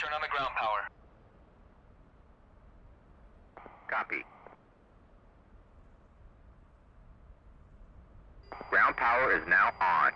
Turn on the ground power. Copy. Ground power is now on.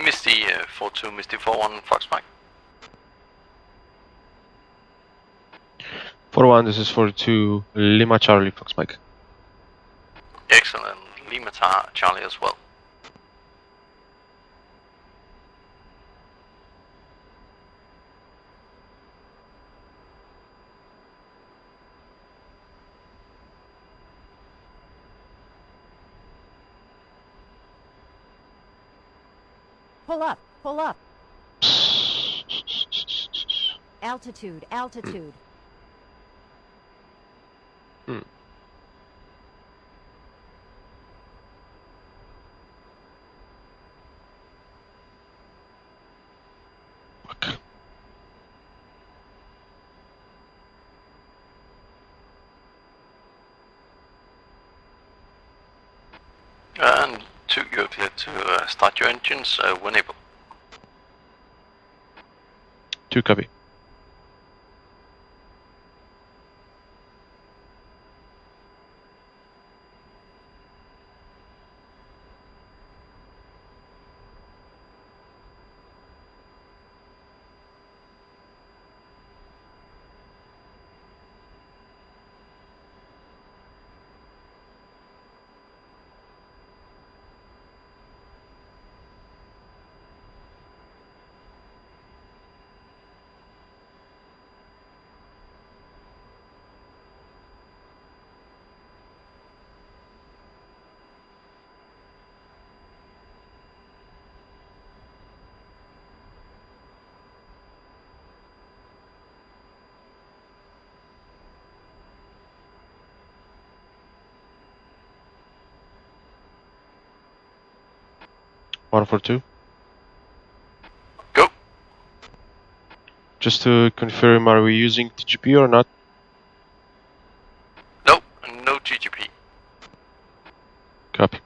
Misty 42, Misty 41, Fox Mike. 41, this is 42, Lima Charlie, Fox Mike. Excellent, Lima Charlie as well. Pull up, pull up. Altitude, altitude. Fuck. And 2, you're clear to start your engines when able. 2 copy. One for 2. Go. Just to confirm, are we using TGP or not? No, no GGP. Copy.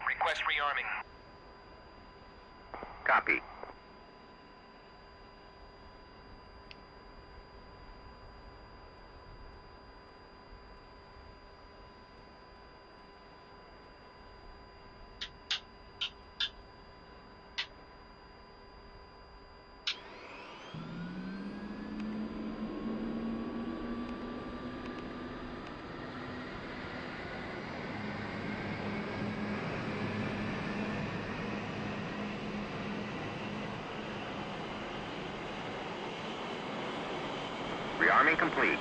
Request rearming. Copy. Rearming complete.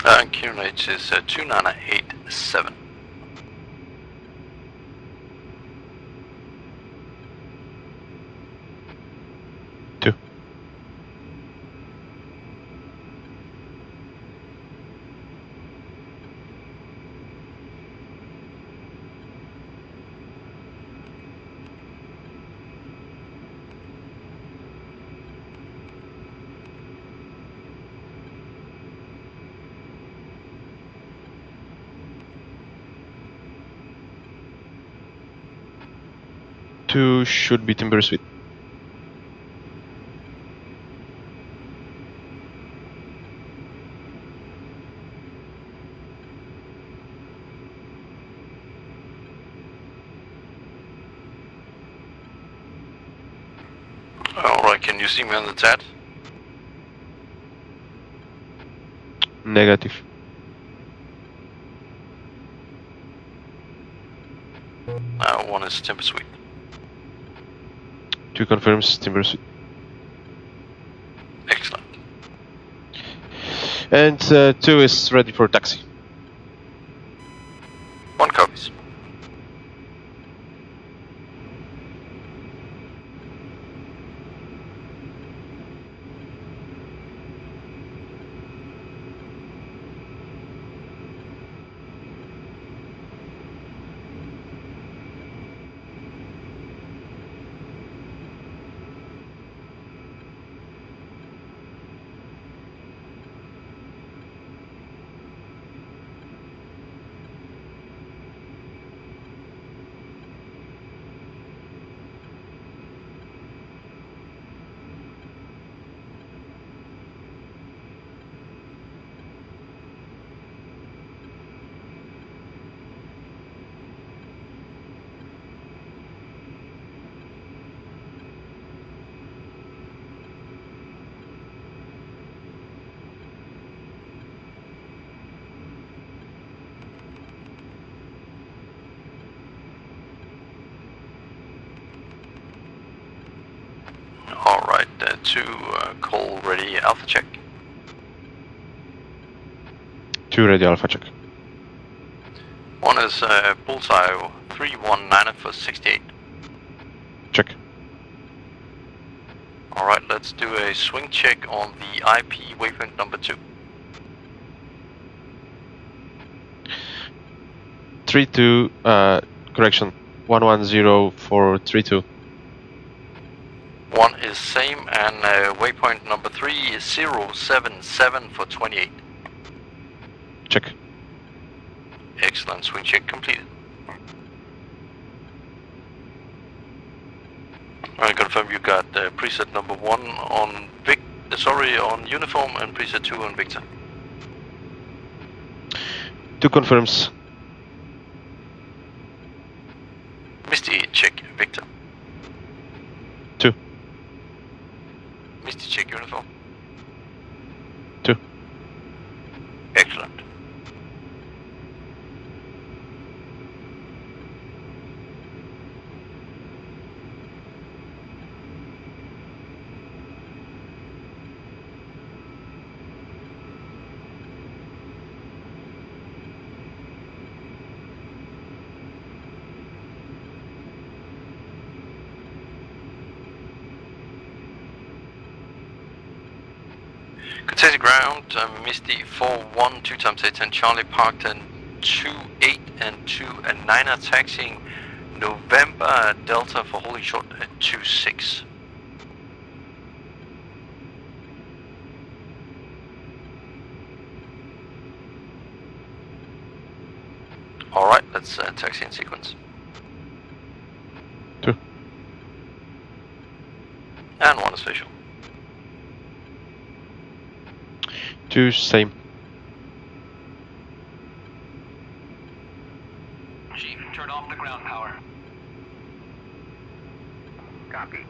QNH is 2987. Two. Two should be Timber Suite. Alright, can you see me on the chat? Negative. One is Timber Suite. Two confirms Timber Suite. Excellent. And two is ready for taxi. One copies. Alright, two call ready alpha check. Two ready Alpha check. One is bullseye 319 for 68. Check. Alright, let's do a swing check on the IP waypoint number 2. 32, correction. 110-432. One is same, and waypoint number 3 is 077 for 28. Check. Excellent, swing check completed. I confirm you got preset number 1 on on uniform and preset 2 on Victor. Two confirms. Misty check Victor. Two. Misty check uniform. Two. Excellent. Contested ground, Misty 4-1, 2 times 810 Charlie parked and 2-8 and 2-9 taxiing November Delta for holding short at 2-6. Alright, let's taxi in sequence. Two. And one is visual. Two, same. Chief, turn off the ground power. Copy.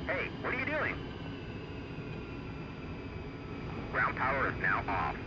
Hey, what are you doing? Ground power is now off.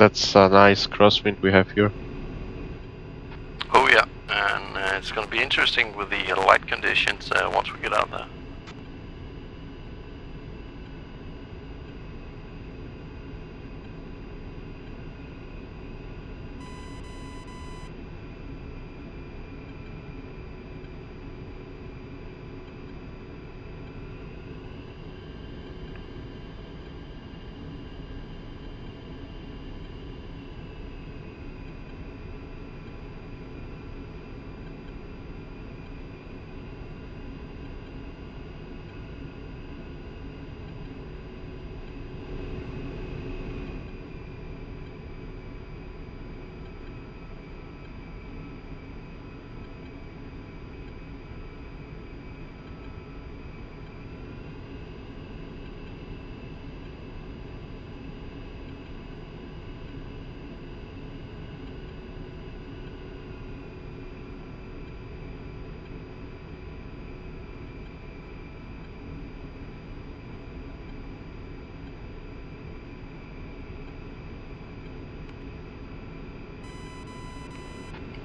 That's a nice crosswind we have here. Oh yeah, and it's going to be interesting with the light conditions once we get out there.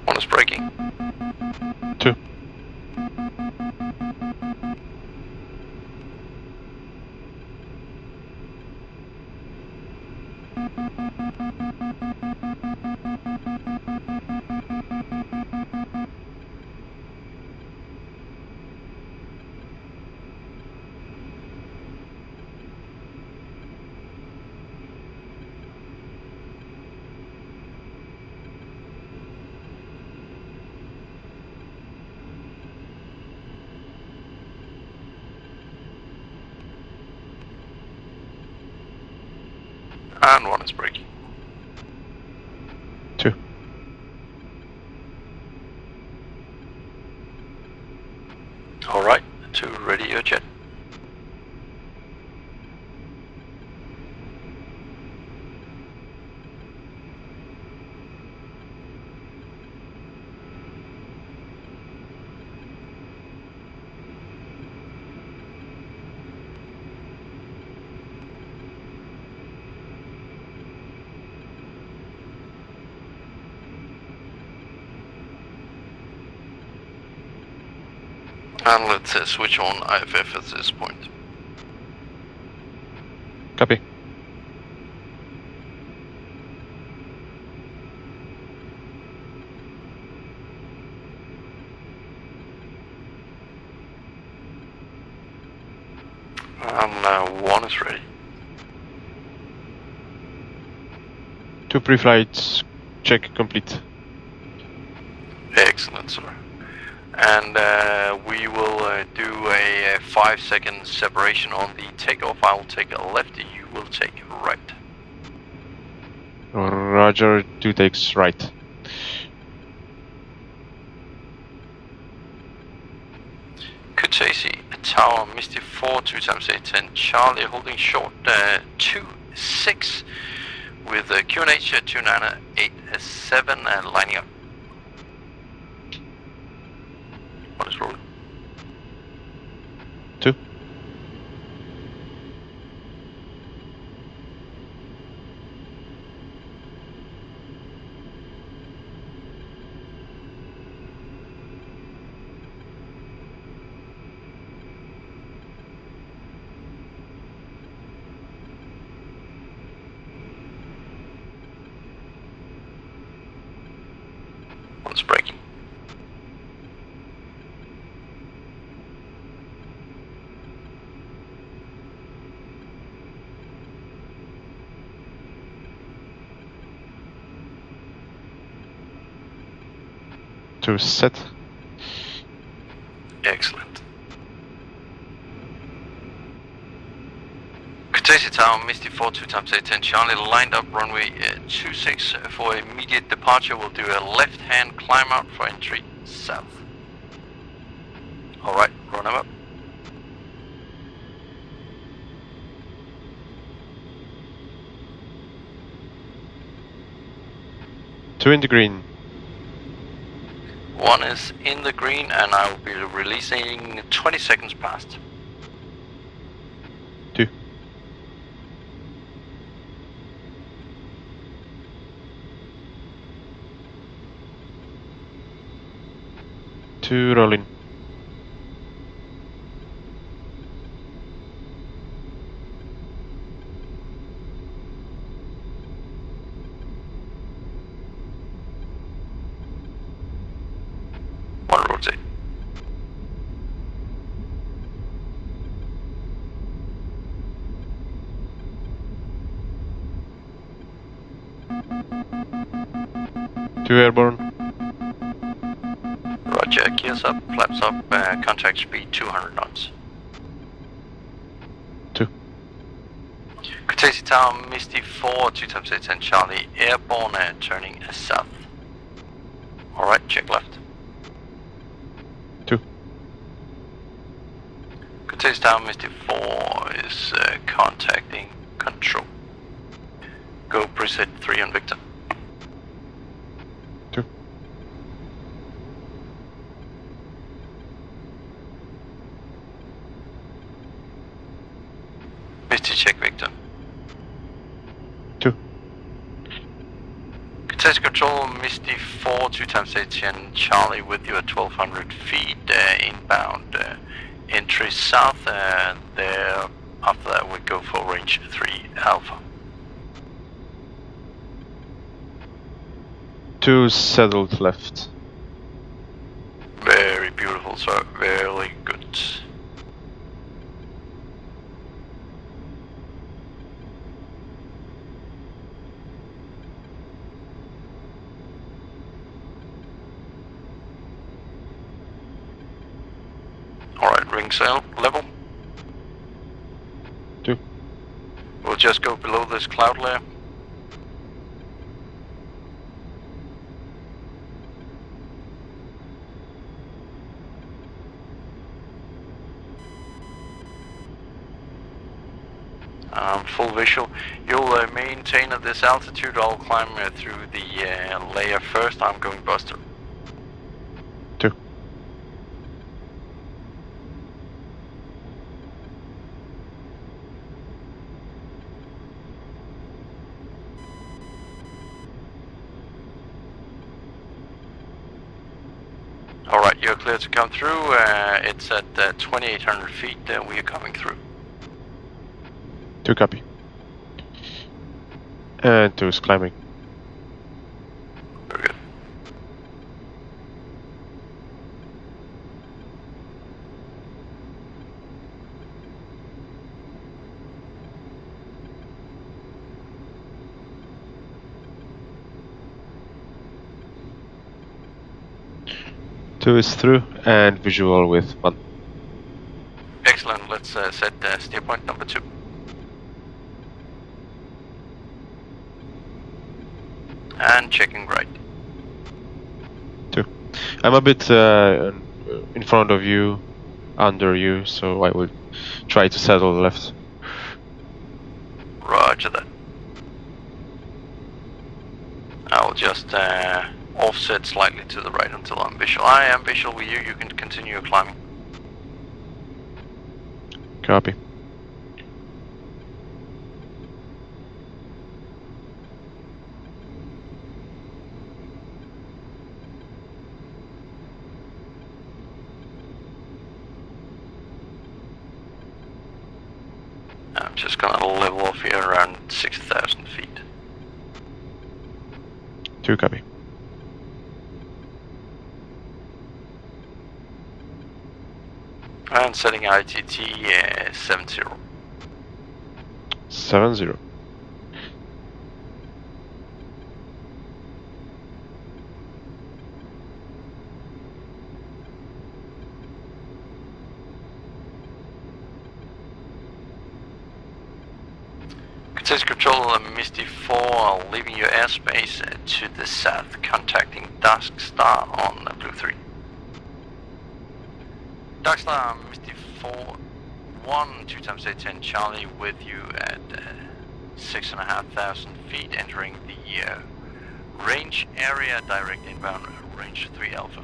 One is braking. 2. And one is braking. 2. Alright, 2, ready your jet. And let's switch on IFF at this point. Copy. And 1 is ready. 2 pre-flights, check complete. Excellent, sir. And we will do a 5-second separation on the takeoff. I will take a left, you will take a right. Roger, 2 takes right. Kutaisi, Tower, Misty 4, 2 times 810, Charlie holding short 2-6 with QNH 2987 lining up. One is rolling. 2. One's braking. To set. Excellent. Kutaisi Tower, Misty 4, 2 times 810, Charlie lined up runway 26 for immediate departure. We'll do a left-hand climb out for entry south. Alright, run him up. Two in the green. 1 is in the green and I will be releasing 20 seconds past. 2. 2 rolling. One rotate. Two airborne. Roger, gears up, flaps up, contact speed 200 knots. 2. Cretaceous Tower, Misty 4, 2 times 810 Charlie, airborne, turning south. Alright, check left. 2. Cretaceous Tower, Misty 4 is contacting control. Go preset 3 on Victor. 2. Misty check Victor. 2. Contest control, Misty 4, 2 times 810 Charlie with you at 1200 feet inbound. Entry south, there. After that we go for range 3 Alpha. 2 settled left. Very beautiful, sir. Very good. Alright, ring sail, level. 2. We'll just go below this cloud layer. Full visual. You'll maintain at this altitude. I'll climb through the layer first. I'm going Buster. 2. Alright, you're clear to come through. It's at 2800 feet. We are coming through. 2 copy. And 2 is climbing. Very good. Two is through and visual with 1. Excellent. Let's set steer point number 2. And checking right. 2. I'm a bit in front of you, under you, so I will try to settle left. Roger that. I'll just offset slightly to the right until I'm visual. I am visual with you. You can continue your climbing. Copy. I'm just gonna level off here around 6,000 feet. 2 copy. And setting ITT 70. 70. Contest control, Misty 4, leaving your airspace to the south, contacting Dark Star on Blue 3. Dark Star, Misty 4, 1, 2 times 810 Charlie with you at 6,500 feet, entering the range area, direct inbound, range 3 Alpha.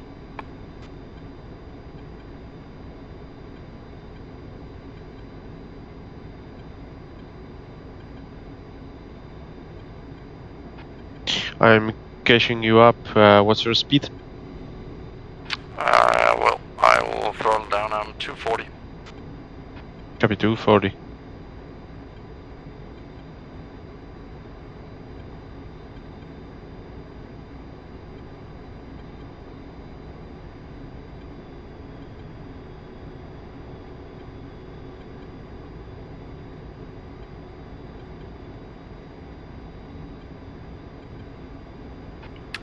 I'm catching you up. What's your speed? Copy 240.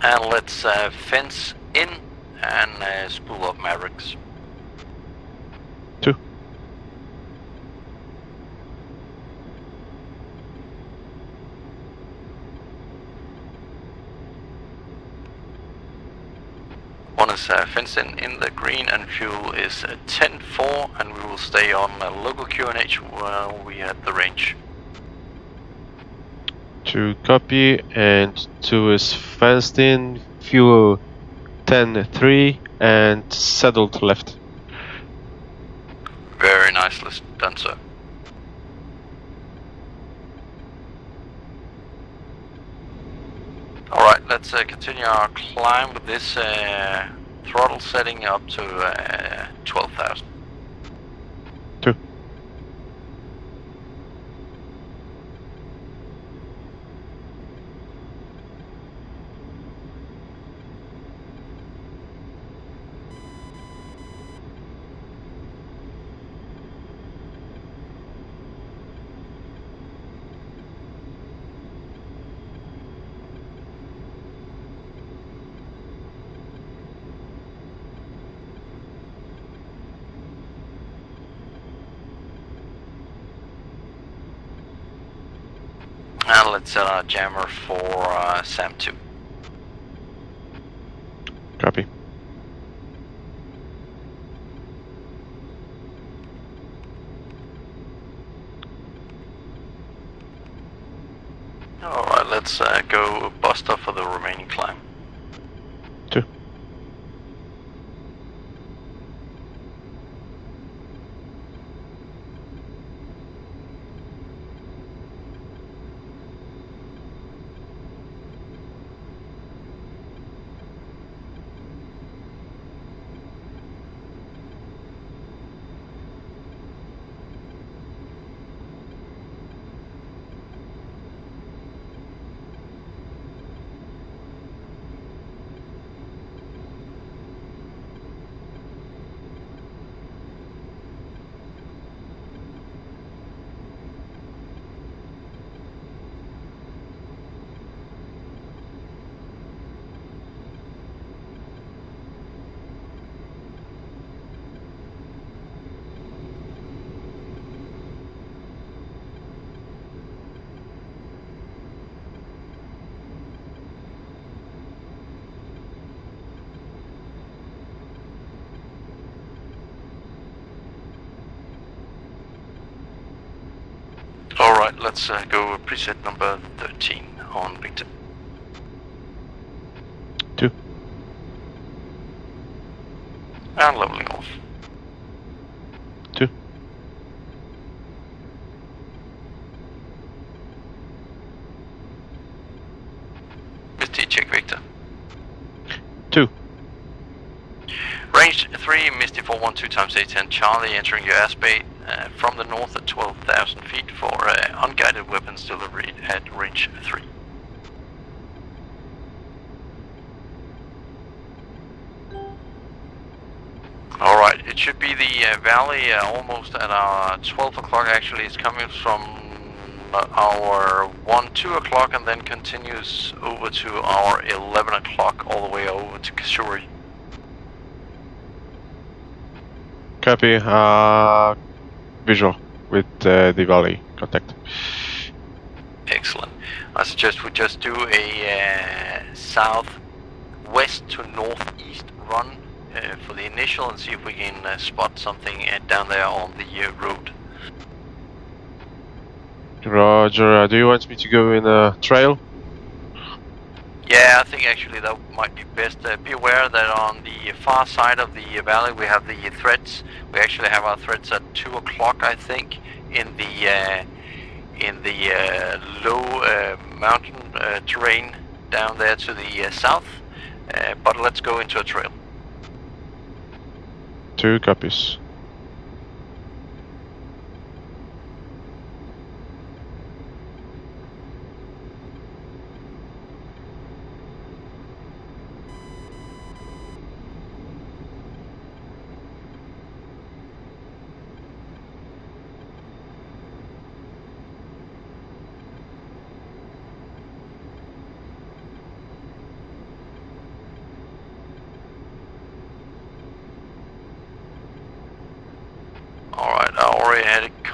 And let's fence in and spool up Mavericks. 2. One is fenced in the green, and fuel is 10-4, and we will stay on local QNH while we at the range. 2 copy, and 2 is fenced in, fuel 10-3, and settled left. Very nicely done, sir. Alright, let's continue our climb with this throttle setting up to 12,000. 2. And let's set our jammer for SAM 2. Copy. Alright, let's go Buster for the remaining climb. 2. Alright, let's go preset number 13 on Victor. 2. And leveling off. 2. Misty, check Victor. 2. Range 3, Misty 412 times 810 Charlie, entering your airspace from the north at 12,000 feet for unguided weapons delivery at range 3. Alright, it should be the valley almost at our 12 o'clock. Actually, it's coming from our 2 o'clock and then continues over to our 11 o'clock all the way over to Kashuri. Copy. Visual with the valley contact. Excellent. I suggest we just do a southwest to northeast run for the initial and see if we can spot something down there on the road. Roger. Do you want me to go in a trail? Yeah, I think actually that might be best. Be aware that on the far side of the valley we have the threads. We actually have our threads at 2 o'clock, I think, in the low mountain terrain down there to the south. But let's go into a trail. 2 copies.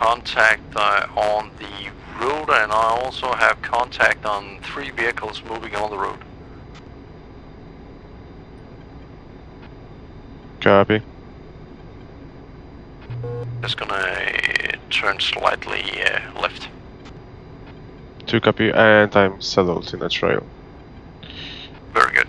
contact on the road, and I also have contact on 3 vehicles moving on the road. Copy. Just gonna turn slightly left. 2 copy, and I'm settled in a trail. Very good.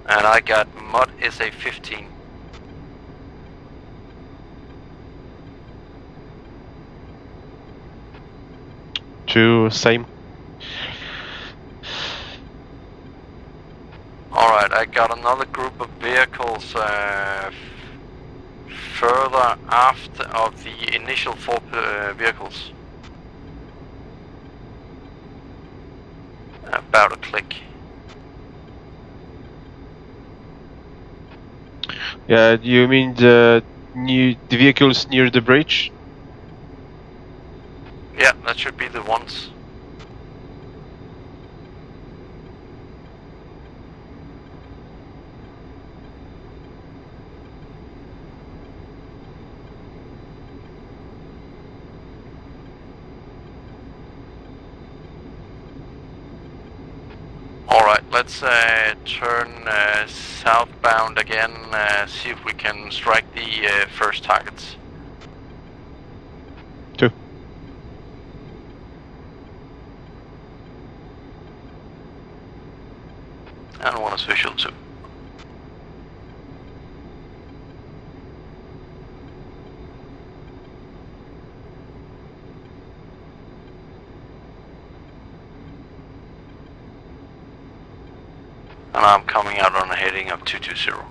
And I got Mud SA-15. 2, same. Alright, I got another group of vehicles further aft of the initial 4 vehicles. About a click. Yeah, you mean the vehicles near the bridge? Yeah, that should be the ones. Alright, let's turn southbound again, see if we can strike the first targets. 2. And one is visual too. And I'm coming out on a heading of 220.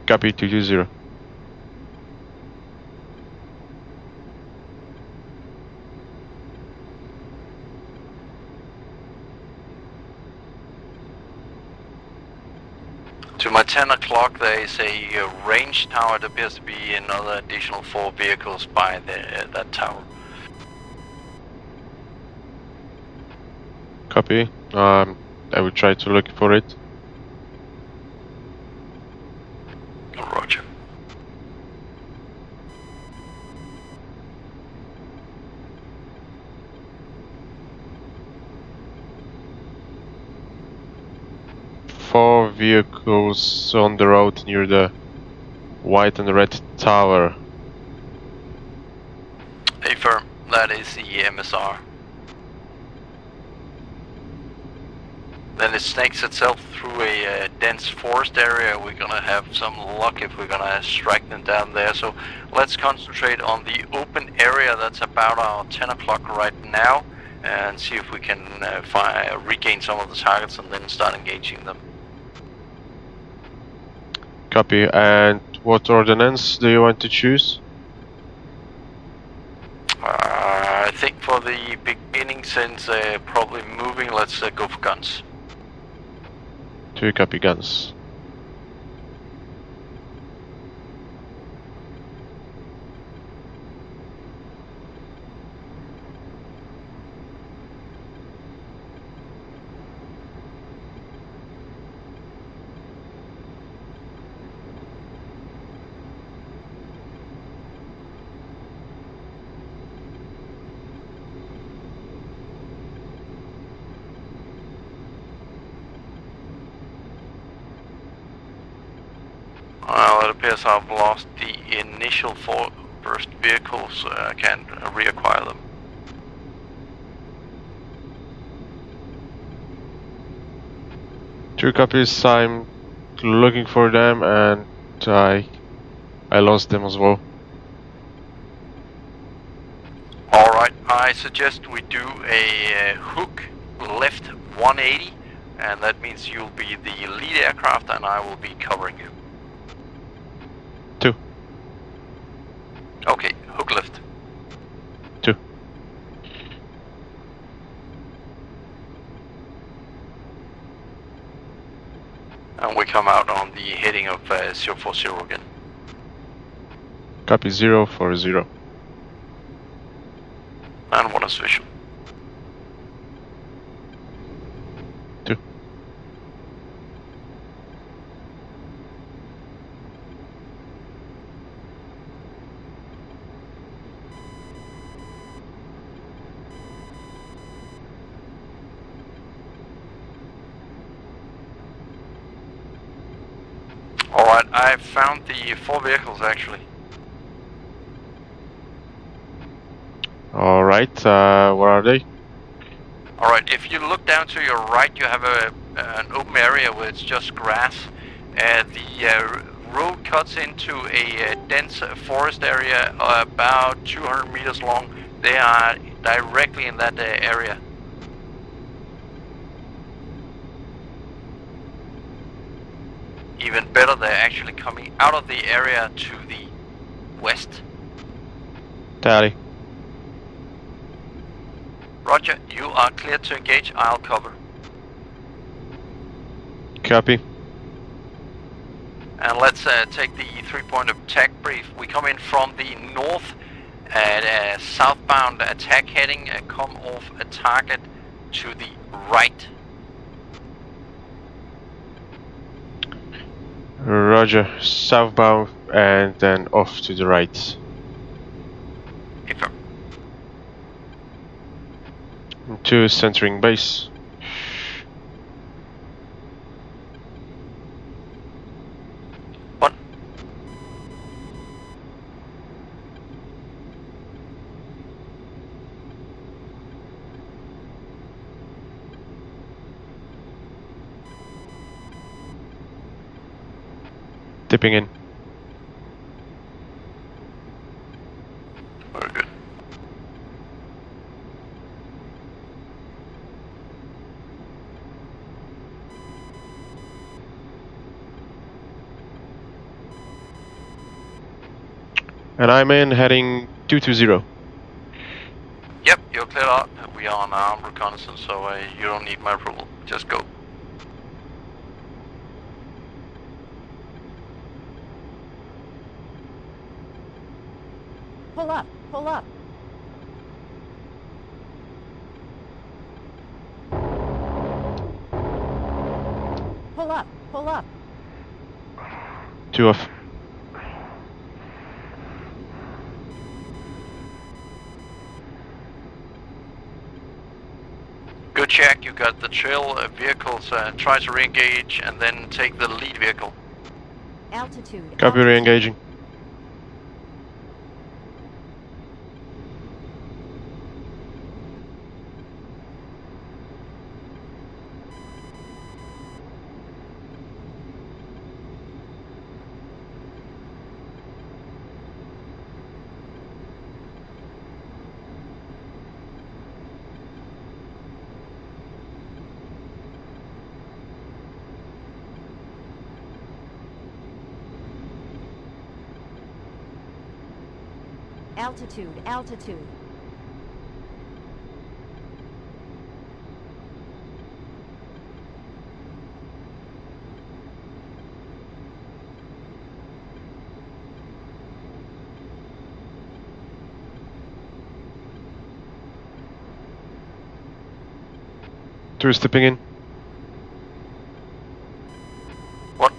Copy, 220. To my 10 o'clock there is a range tower. There appears to be another additional 4 vehicles by that tower. Copy. I will try to look for it. Roger. Four vehicles on the road near the white and red tower. Affirm, that is the MSR. Then it snakes itself through a dense forest area. We're gonna have some luck if we're gonna strike them down there. So let's concentrate on the open area that's about our 10 o'clock right now and see if we can regain some of the targets and then start engaging them. Copy. And what ordnance do you want to choose? I think for the beginning, since probably moving, let's go for guns. 2 copy, guns. Well, it appears I've lost the initial 4 first vehicles. I can't reacquire them. Two copies. I'm looking for them, and I lost them as well. Alright, I suggest we do a hook left 180, and that means you'll be the lead aircraft and I will be covering you. 2. Okay, hook left. 2. And we come out on the heading of 040 again. Copy 040. And 1 is visual. 2. Alright, I found the 4 vehicles actually. Alright, where are they? Alright, if you look down to your right, you have an open area where it's just grass. The road cuts into a dense forest area about 200 meters long. They are directly in that area. Even better, they're actually coming out of the area to the west. Tally. Roger, you are clear to engage. I'll cover. Copy. And let's take the 3-point attack brief. We come in from the north at a southbound attack heading and come off a target to the right. Roger, southbound and then off to the right. Affirm. 2 centering base. One. Dipping in. Very good. And I'm in heading 220. Yep, you're cleared out. We are on armed reconnaissance, so you don't need my approval. Just go. Pull up, pull up. Pull up, pull up. 2 off. Good check, you got the trail vehicles. Try to re-engage and then take the lead vehicle. Altitude. Copy, altitude. re-engaging. Altitude, altitude. Two stepping in. What?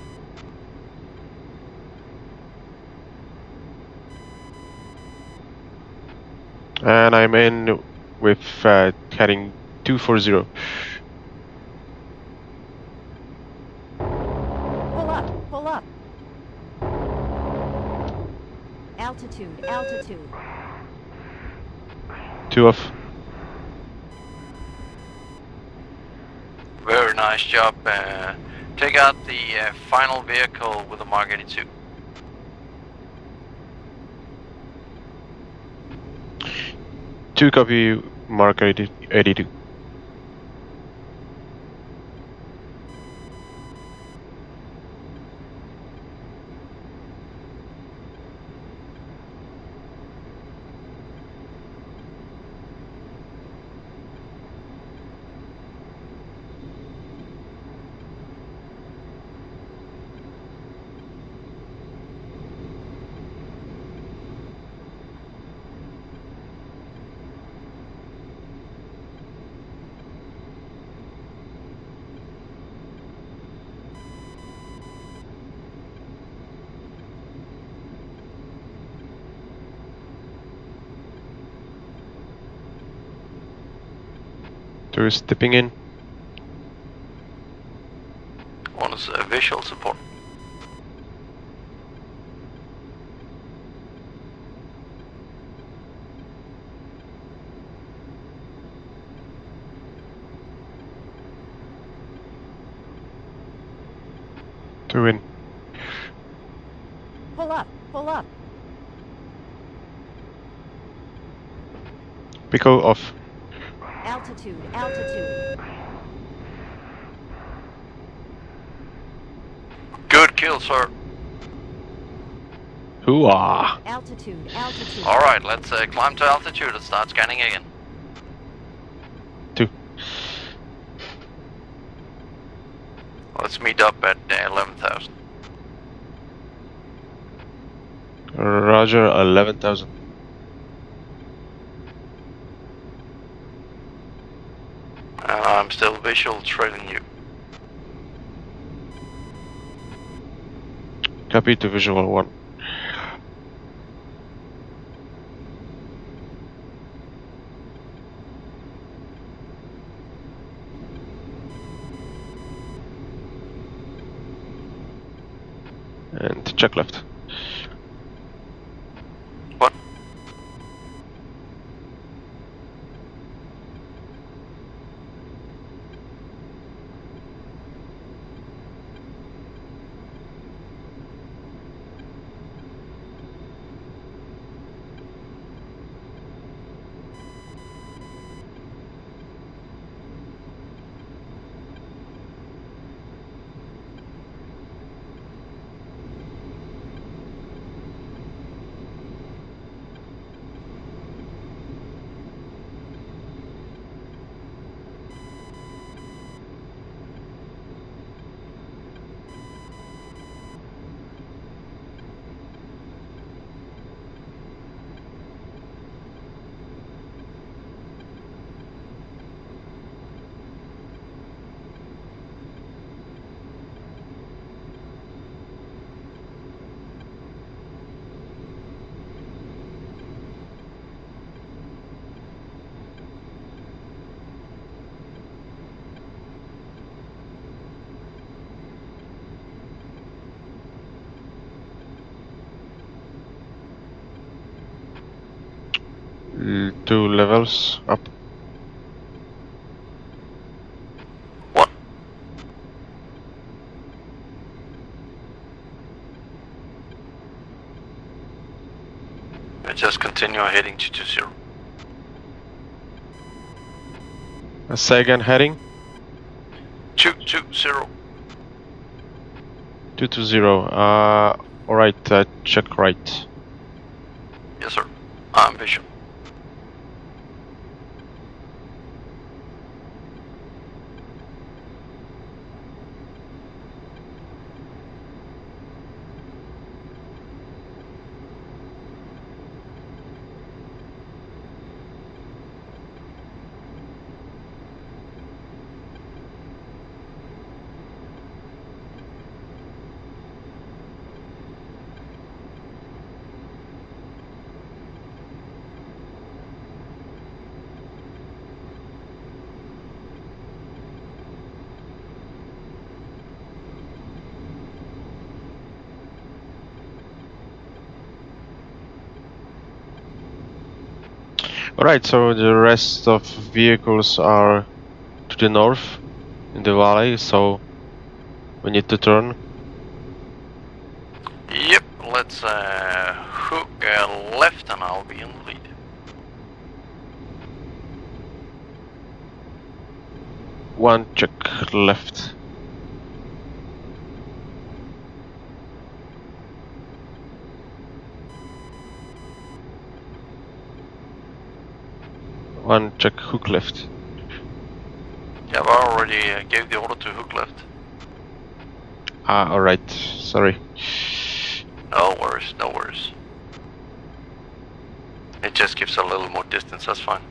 And I'm in with heading 240. Pull up, pull up. Altitude, altitude. 2 off. Very nice job. Take out the final vehicle with a Mark 82. Two copy, Mark 82. 2 is dipping in. 1 is visual support. Two in. Pull up, pull up. Pico off. Altitude, altitude. Good kill, sir. Hooah! Altitude, altitude. Alright, let's climb to altitude and start scanning again. 2. Let's meet up at 11,000. Roger, 11,000. And I'm still visual trailing you. Copy to visual 1. And check left. What? Two levels up. What? I just continue heading to 20. Say again, heading? 220. 220. Alright, check right. Yes, sir. I'm visual. Alright, so the rest of vehicles are to the north in the valley, so we need to turn. Yep, let's hook left and I'll be in the lead. One check left. One check hook left. Yeah, I already gave the order to hook left. Ah, alright, sorry. No worries, no worries. It just gives a little more distance, that's fine.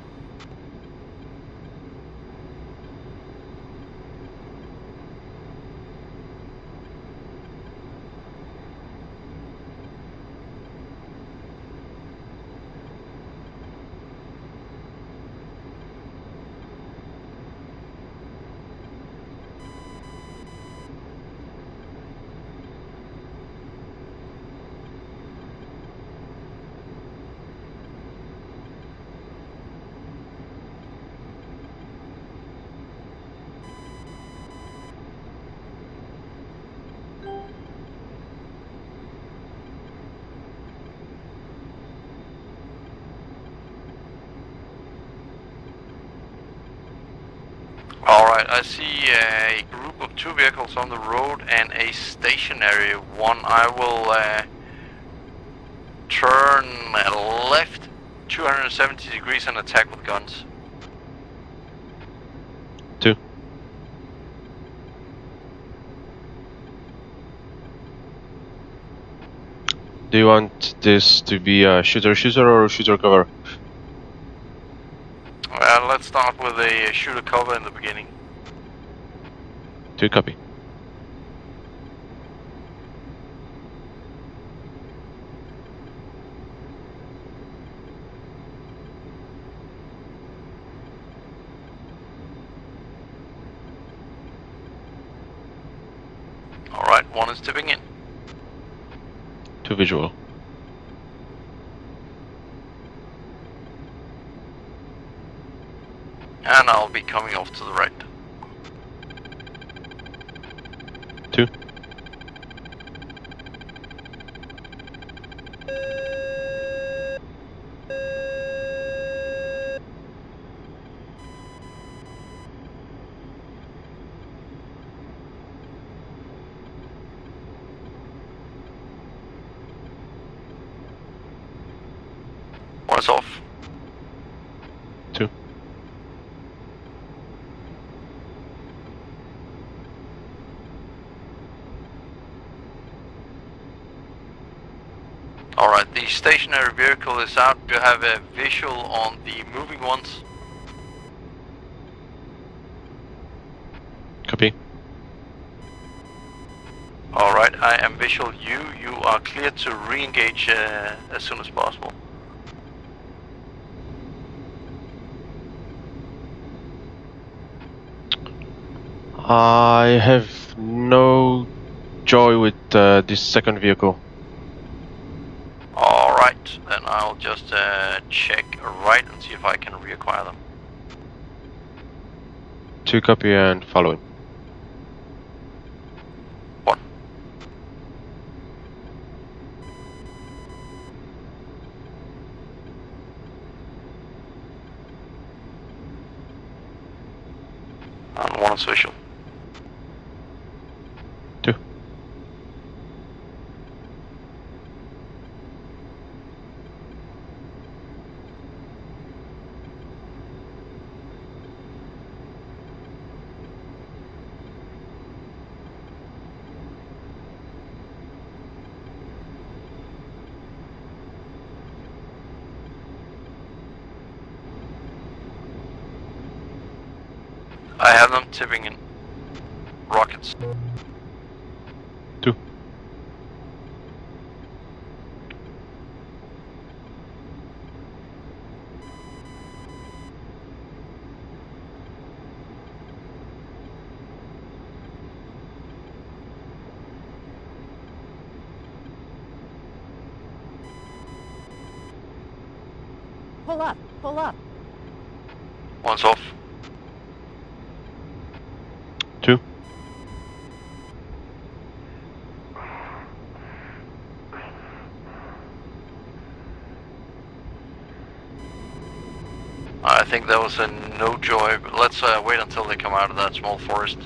Alright, I see a group of 2 vehicles on the road and a stationary one. I will turn left 270 degrees and attack with guns. 2. Do you want this to be a shooter-shooter or shooter-cover? Well, let's start with a shooter cover in the beginning. 2 copy. Alright, 1 is tipping in. 2 visual. And I'll be coming off to the right. 2. One is off. 2. Alright, the stationary vehicle is out. You have a visual on the moving ones. Copy. Alright, I am visual you. You are clear to re-engage as soon as possible. I have no joy with this second vehicle. Alright, then I'll just check right and see if I can reacquire them. 2 copy and following. 1. And 1 is visual. 2. I have them tipping in rockets. 2. Pull up. Pull up. 1's off. 2. I think that was a no joy, but let's wait until they come out of that small forest.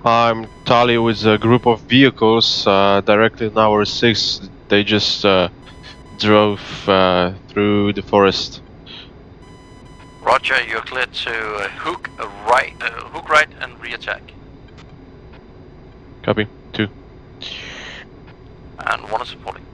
I'm tally with a group of vehicles directly in our 6. They just drove through the forest. Roger, you're clear to hook right and re-attack. Copy. 2. And 1 is supporting.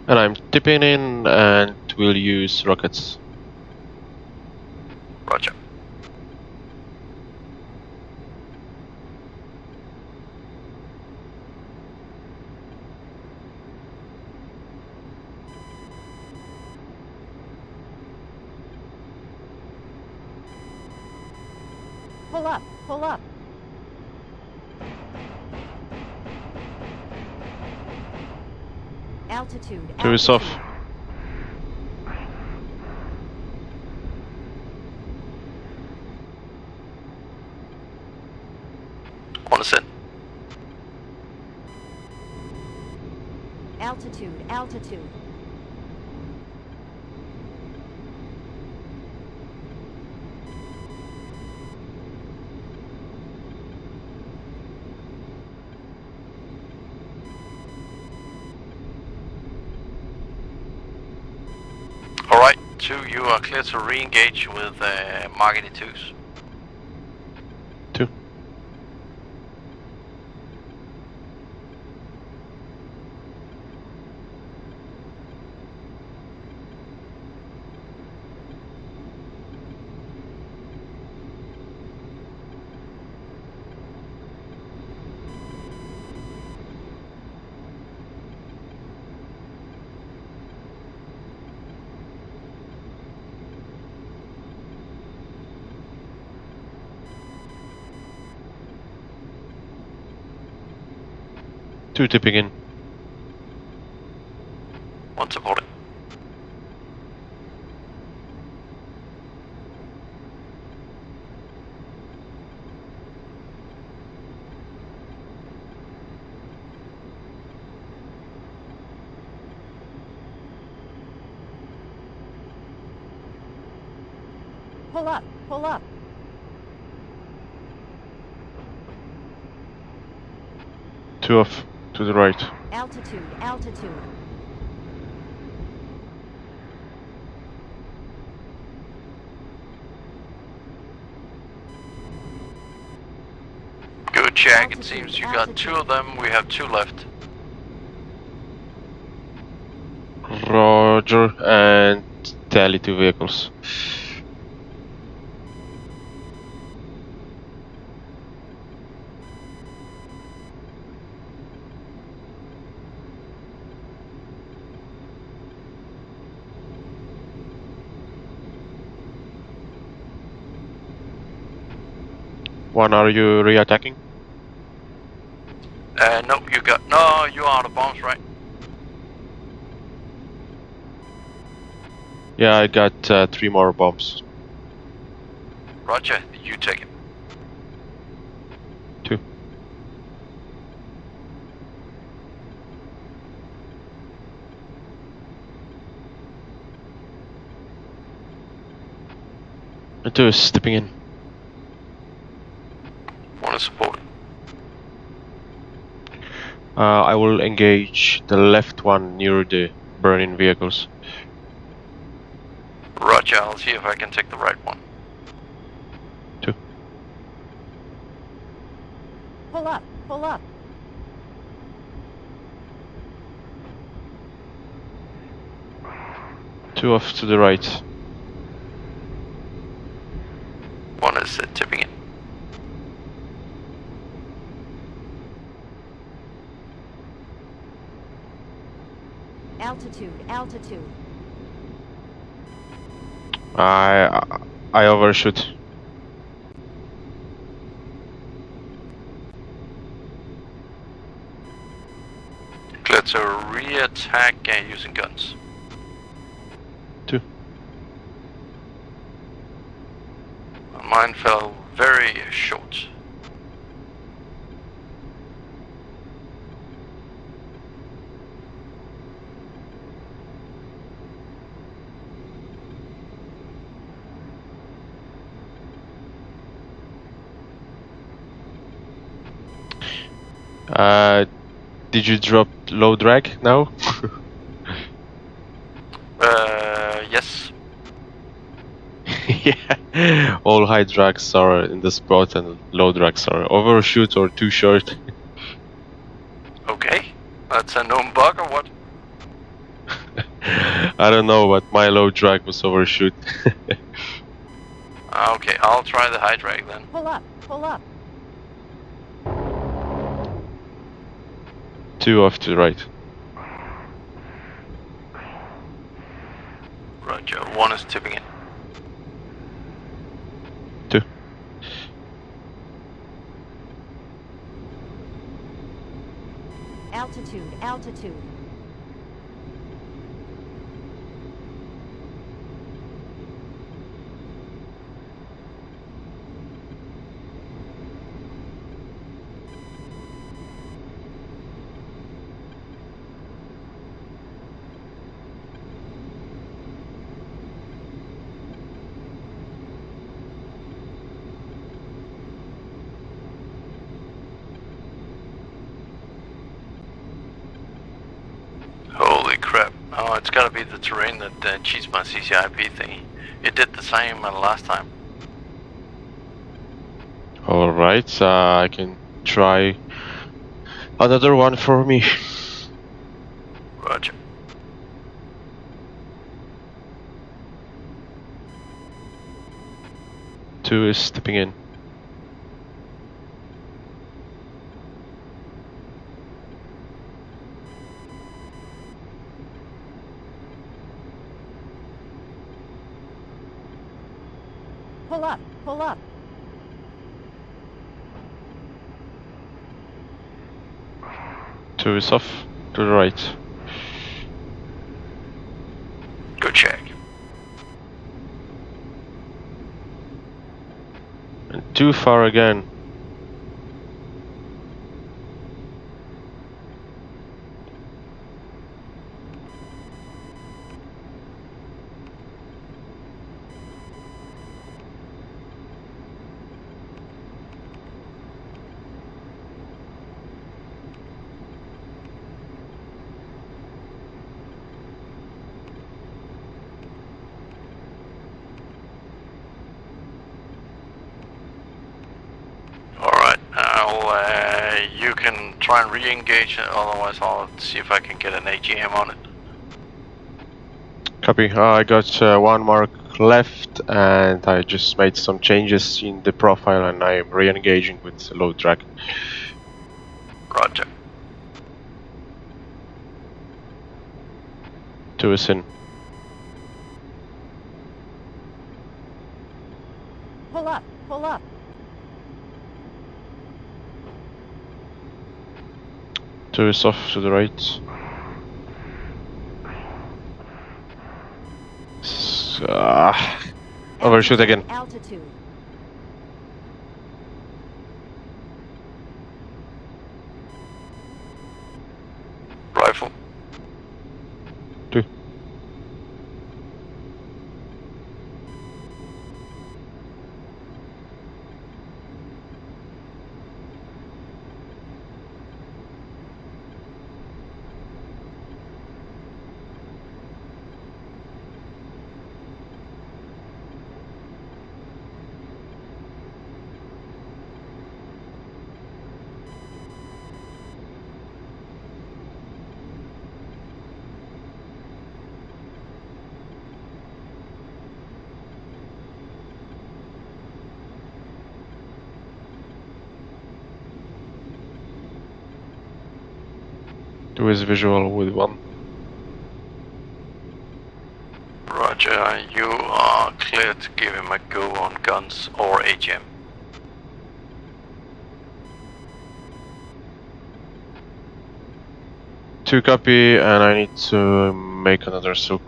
And I'm tipping in and will use rockets. Roger. Pull up, pull up. Altitude, Two is off. altitude. One is in. Altitude, altitude. Alright, 2, you are clear to re-engage with Mark 82s. 2. Two tipping in. 1 supporting. Pull up, pull up. Two off to the right. Altitude, altitude. Good check, it seems you got 2 of them, we have 2 left. Roger, and tally 2 vehicles. One, are you re-attacking? No, you got... No, you are out of bombs, right? Yeah, I got 3 more bombs. Roger, you take it. 2. And 2 is stepping in. 1 is supporting. I will engage the left one near the burning vehicles. Roger, I'll see if I can take the right one. 2. Pull up, pull up. Two off to the right. 1 is tipping in. Altitude, altitude. I overshoot. Clear to re-attack using guns. 2. Mine fell very short. Did you drop low drag now? Yes. Yeah. All high drags are in the spot and low drags are overshoot or too short. Okay. That's a known bug or what? I don't know, but my low drag was overshoot. Okay, I'll try the high drag then. Pull up, pull up. 2 off to the right. Roger, 1 is tipping in. 2. Altitude, altitude. Holy crap. Oh, it's gotta be the terrain that cheats my CCIP thingy. It did the same last time. Alright, I can try another one for me. Roger. Two is stepping in. Pull up, pull up. Two is off to the right. Good check. And too far again. Alright, you can try and re-engage, otherwise I'll see if I can get an AGM on it. Copy. I got one mark left, and I just made some changes in the profile, and I'm re-engaging with low drag. Roger. Two is in. Pull up, pull up. Two is off to the right. Overshoot again. Altitude. Rifle. Two. Two is visual with one. Roger, you are clear to give him a go on guns or AGM. Two copy, and I need to make another soup.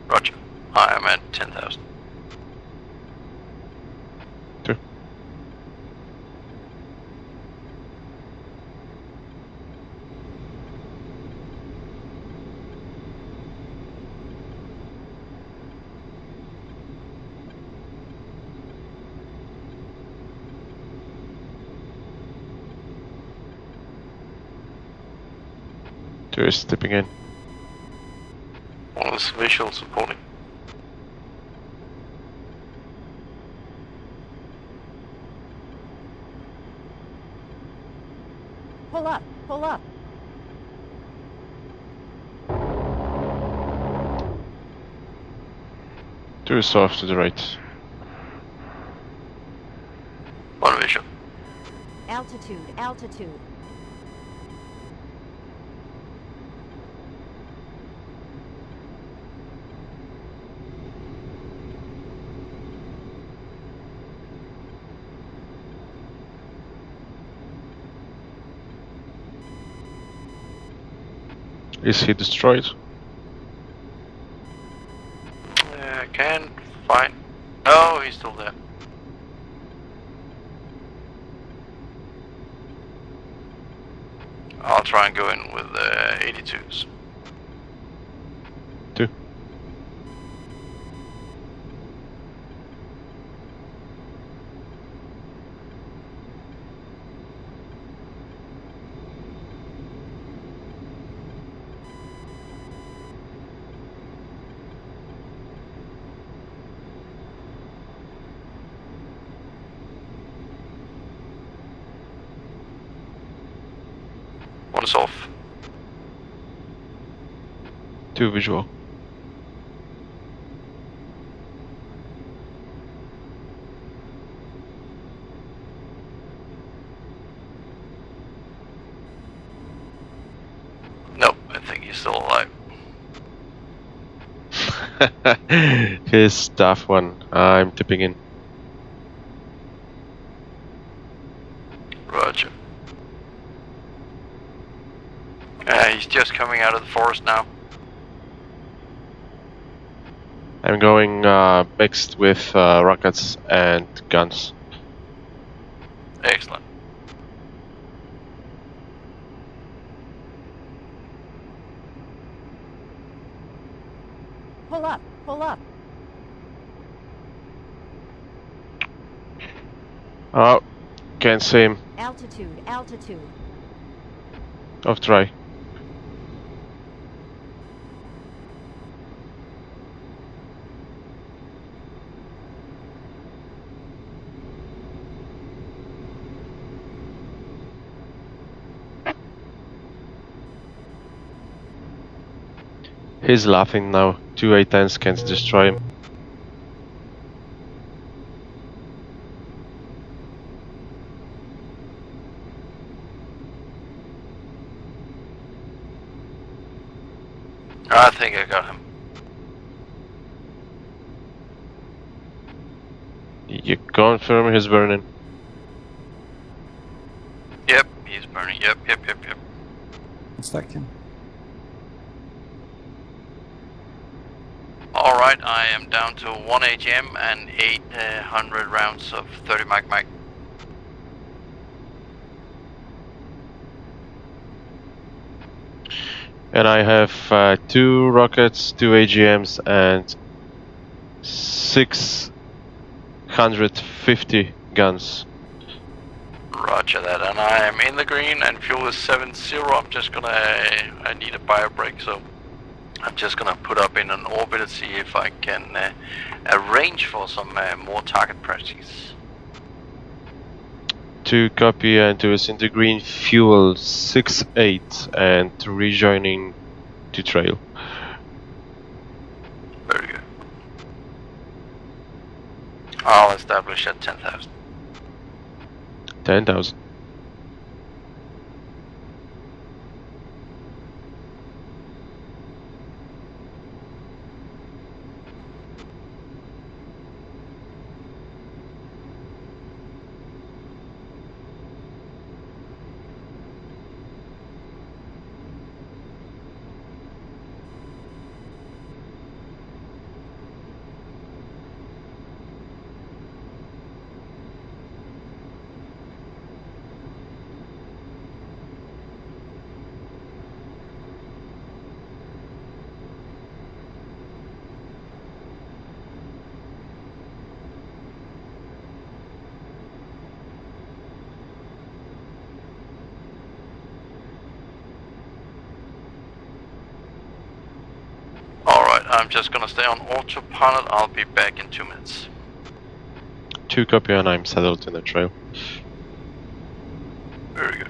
Roger. I am at 10,000. Two. Two is stepping in. One is visual supporting. Pull up, pull up. Two is off to the right. One visual. Altitude, altitude. Is he destroyed? I can't find. Oh, he's still there. I'll try and go in with 82s. 2. One's off. 2 visual. Nope, I think he's still alive. His tough one. I'm tipping in. Roger. He's just coming out of the forest now. I'm going mixed with rockets and guns. Excellent. Pull up, pull up. Oh, can't see him. Altitude, altitude. Off try. He's laughing now. 2 A10s can't destroy him. I think I got him. You confirm he's burning. Yep, he's burning. Yep. Second. Alright, I am down to 1 AGM and 800 rounds of 30 mag. And I have 2 rockets, 2 AGMs, and 650 guns. Roger that, and I am in the green and fuel is 70. I'm just gonna, I need a bio break, so I'm just gonna put up in an orbit and see if I can arrange for some more target practice. 2 copy, and to us in the green, fuel 68 and rejoining to trail. Very good. I'll establish at 10,000. 10,000. Alright, I'm just gonna stay on autopilot. I'll be back in 2 minutes. 2 copy, and I'm settled in the trail. Very good.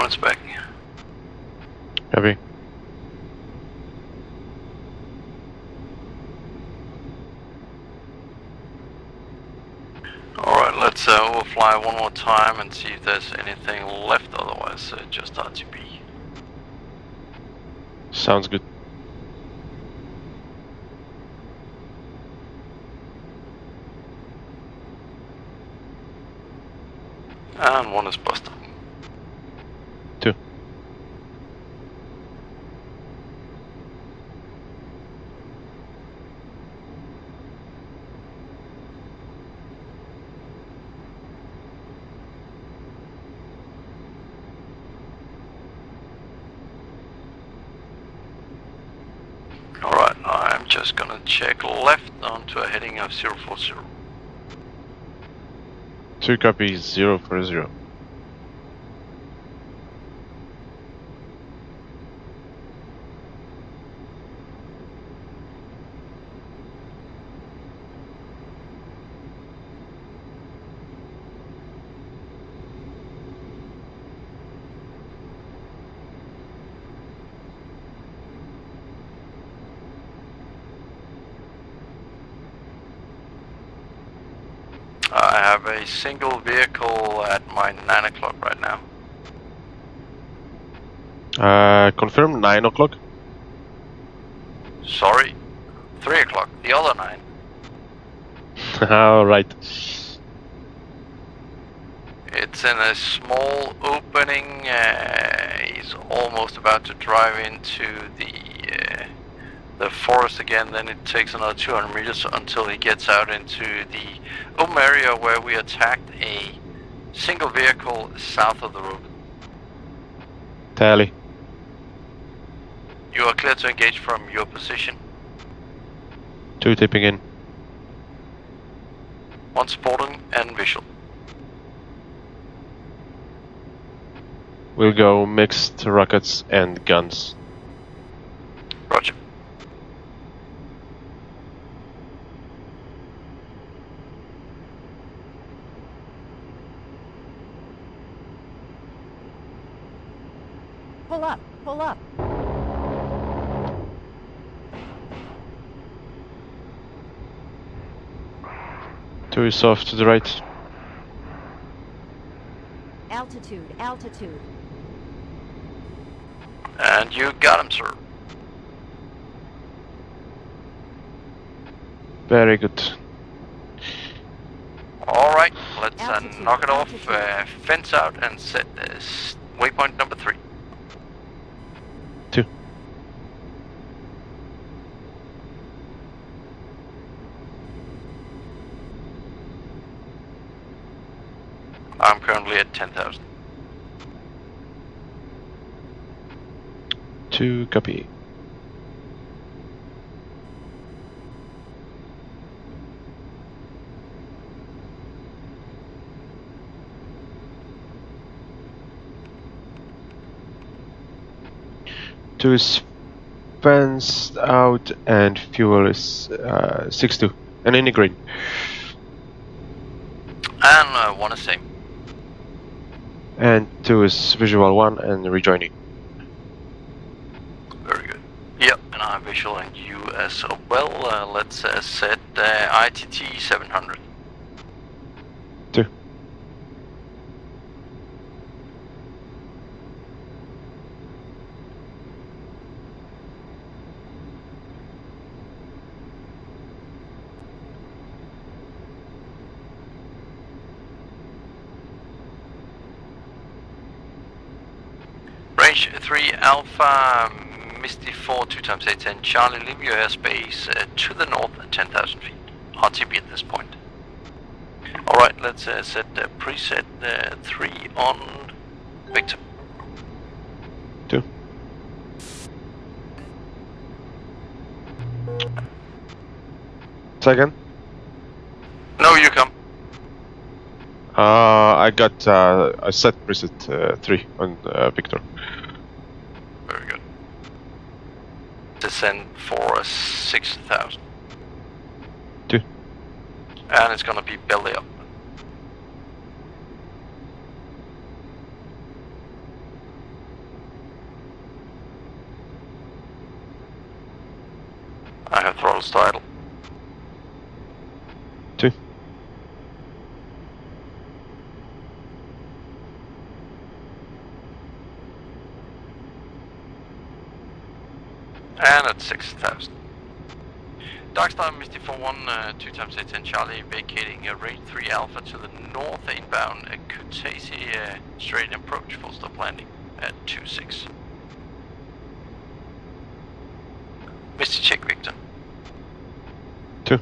One is back. Heavy. Alright, let's overfly one more time and see if there's anything left, otherwise just RTB. Sounds good. And one is busted. 2. Alright, I'm just gonna check left onto a heading of 040. 2 copy 040. I have a single vehicle at my 9 o'clock right now. Confirm 9 o'clock. Sorry, 3 o'clock, the other 9. Alright. It's in a small opening. He's almost about to drive into the forest again. Then it takes another 200 meters until he gets out into the open area where we attacked a single vehicle south of the road. Tally. You are clear to engage from your position. 2 tipping in. 1 supporting and visual. We'll go mixed rockets and guns. Roger. Pull up, pull up. 2 is off to the right. Altitude, altitude. And you got him, sir. Very good. Alright, let's Altitude, knock it off, altitude. fence out and set waypoint number 3. 2. I'm currently at 10,000. 2 copy. Two is fenced out and fuel is 6-2 and any green. And 1 is same. And 2 is visual 1 and rejoining. Very good. Yep, and I have visual and you as well. Let's set ITT 700. 2. Range 3 Alpha, Misty 4, 2x810 Charlie, leave your airspace to the north at 10,000 feet. RTB at this point. Alright, let's set preset 3 on Victor. 2. Second. No, you come. I got I set preset 3 on Victor. Very good. Descend for 6,000. 2. And it's gonna be belly up. I have throttles to idle. 2. And at 6,000. Darkstar Misty 41, 2 times 810 Charlie, vacating rate 3 Alpha to the north inbound, Kutaisi straight approach, full stop landing at 26. Misty check Victor. 2.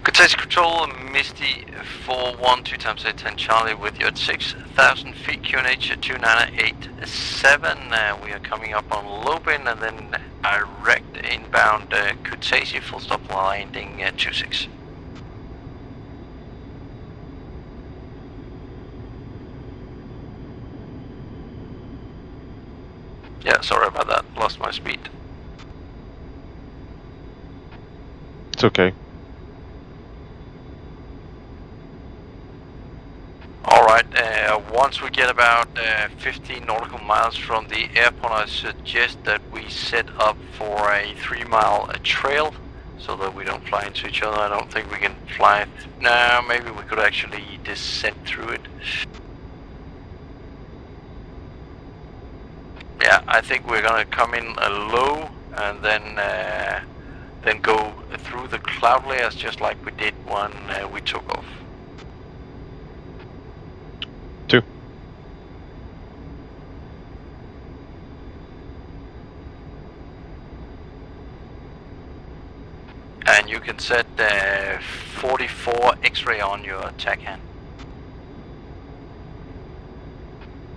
Kutaisi control Misty 41, 2 times 810 Charlie with you at 6,000 feet, QNH at 2987. We are coming up on Lobin and then direct inbound Kutaisi, full stop landing at 26. Yeah, sorry about that, lost my speed. It's okay. Alright, once we get about 15 nautical miles from the airport, I suggest that we set up for a 3-mile trail so that we don't fly into each other. I don't think we can fly. No, maybe we could actually descend through it. Yeah, I think we're gonna come in low and then go through the cloud layers just like we did when we took off. 2. And you can set 44 X-ray on your tack hand.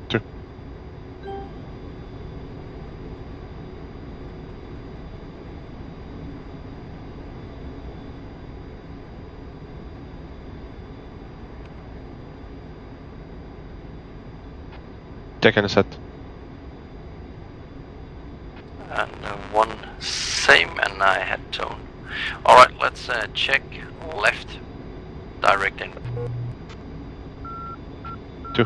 2. Deck and set. And 1 same, and I had tone. Alright, let's check left, direct in. 2.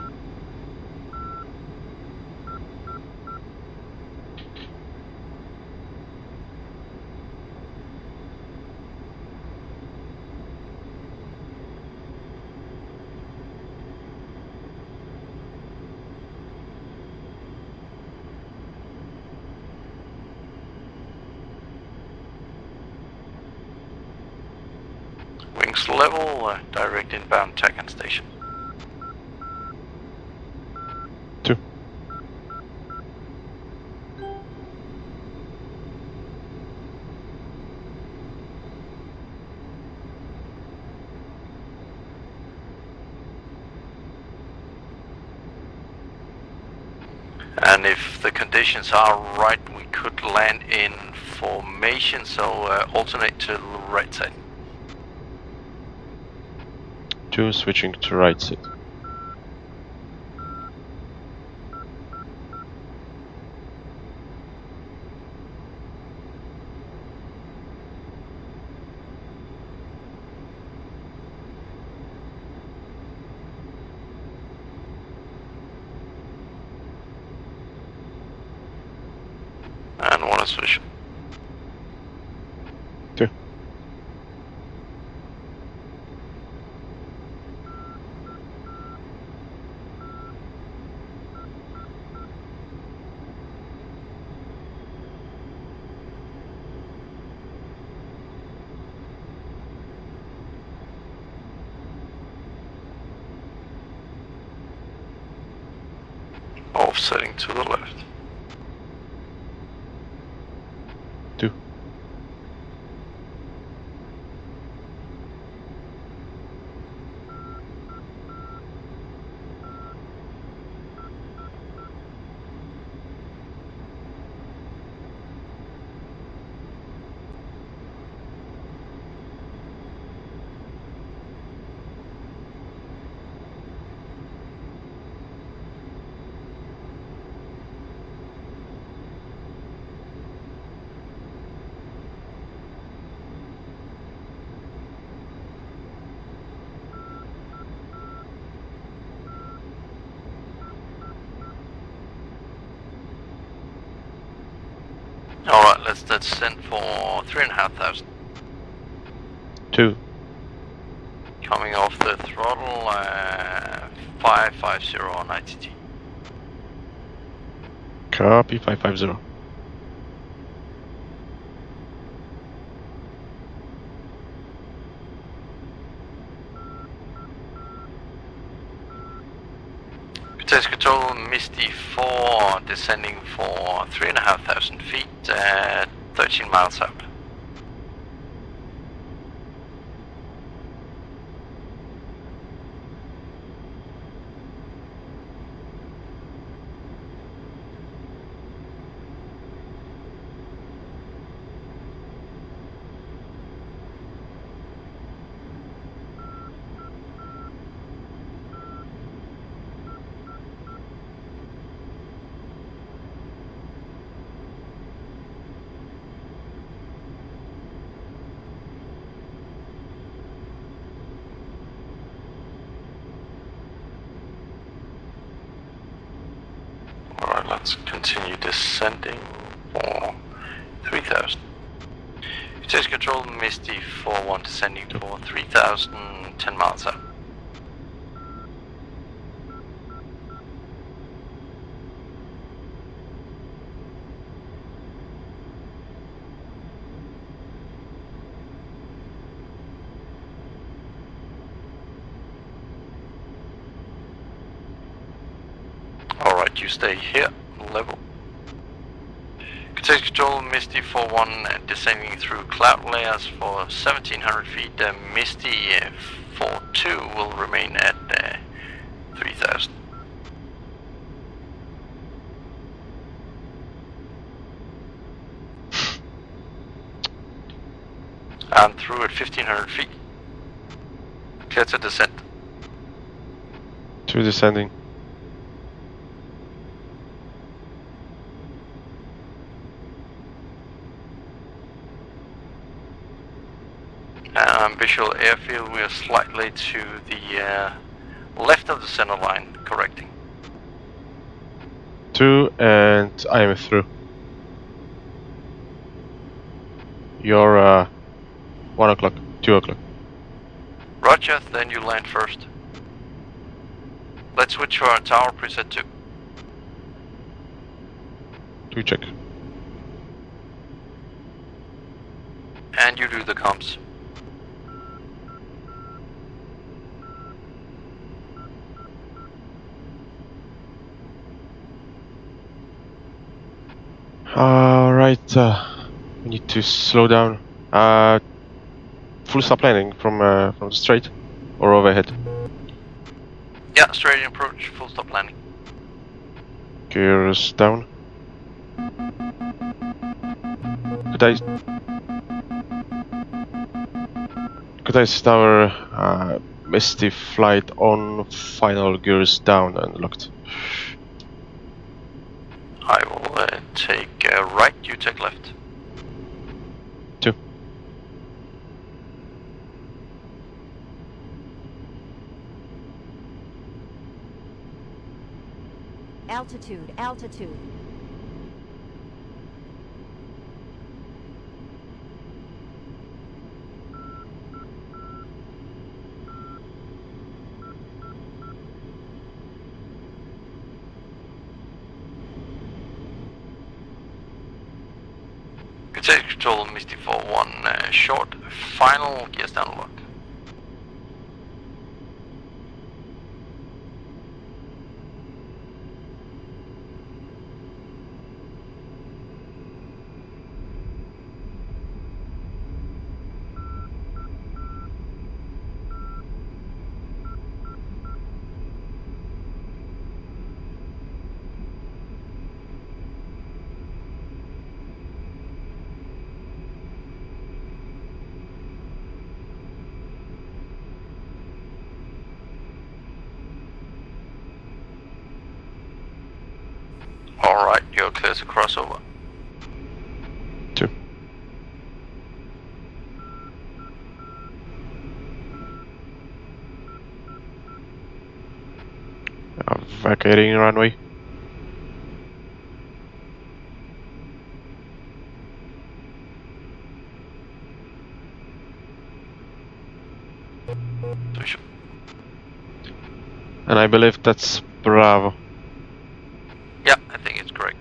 Wings level, direct inbound tack and station. 2. And if the conditions are right, we could land in formation, so alternate to the right side. 2, switching to right side. And 1 is switch. 2. Offsetting to the left. 2. let's descend for 3,500. 2. Coming off the throttle, 550 on ITT. Copy, 550. Stage control, Misty 4, descending for 3,500 feet, 13 miles out. Alright, let's continue descending for 3,000. Stage control, Misty 4-1 descending for 3,000, 10 miles out. Alright, you stay here, level. Stage control, Misty 4-1 descending through cloud layers for 1,700 feet. Misty 4-2 will remain at 3,000. I'm through at 1,500 feet. Clear to descent. 2 descending. Visual airfield, we are slightly to the left of the center line, correcting. 2 and I am through. You're 1 o'clock, 2 o'clock. Roger, then you land first. Let's switch to our tower preset 2. 2 check. And you do the comms. Alright, we need to slow down. Full stop landing from the straight or overhead. Yeah, straight approach, full stop landing. Gears down. Could I start our Misty flight on, final gears down and locked? I will take right, you take left. 2. Altitude, altitude. Stage control, Misty 4-1 short, final, gears down lock. Alright, you're clear to crossover. 2. Vacating runway. And I believe that's Bravo. Yeah, I think it's correct.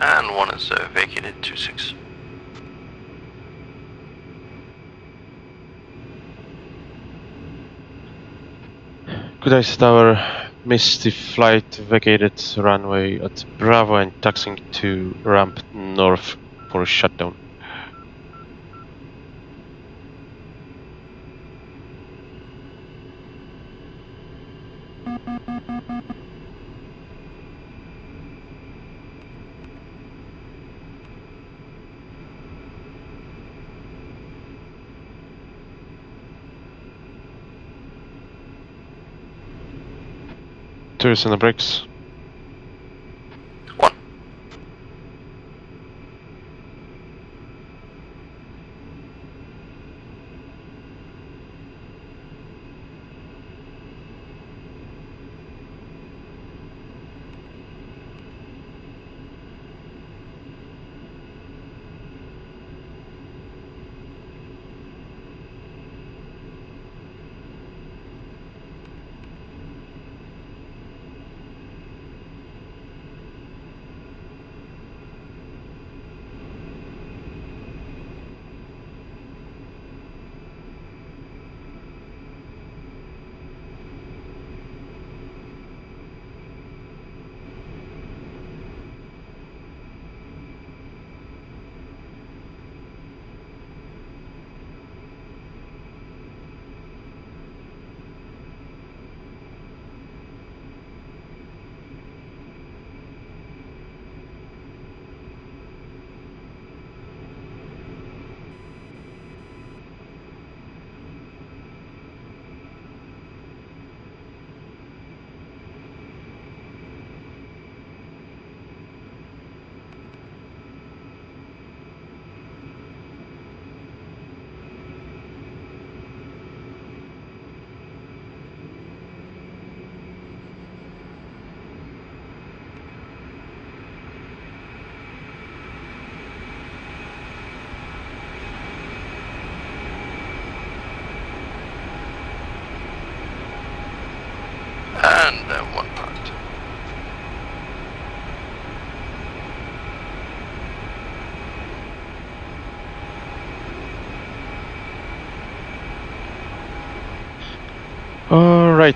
And one is vacated 2-6. Good eyes tower, Misty flight vacated runway at Bravo and taxiing to ramp north for shutdown. Tours on the brakes. 1. And 1 part. Alright.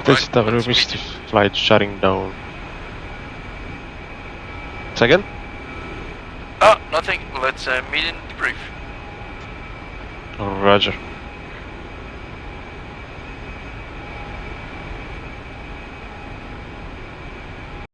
This tower, Misty flight shutting down. Second? Oh, nothing. Let's meet in debrief. Roger.